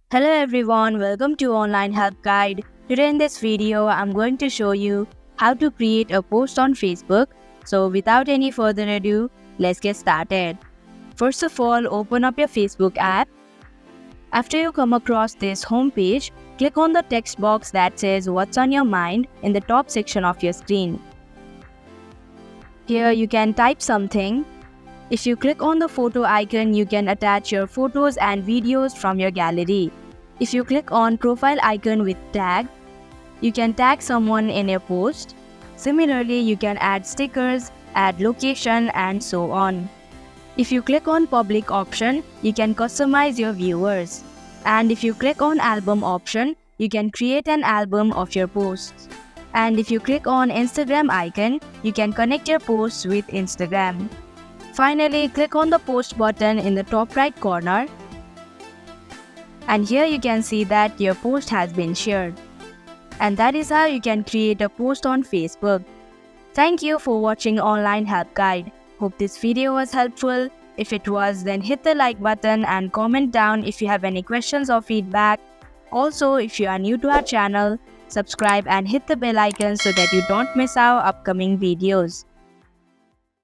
Hello everyone, welcome to Online Help Guide. Today in this video, I'm going to show you how to create a post on Facebook. So without any further ado, let's get started. First of all, open up your Facebook app. After you come across this home page, click on the text box that says "What's on your mind" in the top section of your screen. Here you can type something. If you click on the photo icon, you can attach your photos and videos from your gallery. If you click on profile icon with tag, you can tag someone in your post. Similarly, you can add stickers, add location, and so on. If you click on public option, you can customize your viewers. And if you click on album option, you can create an album of your posts. And if you click on Instagram icon, you can connect your posts with Instagram. Finally, click on the post button in the top right corner. And here you can see that your post has been shared. And that is how you can create a post on Facebook. Thank you for watching Online Help Guide. Hope this video was helpful. If it was, then hit the like button and comment down if you have any questions or feedback. Also, if you are new to our channel, subscribe and hit the bell icon so that you don't miss our upcoming videos.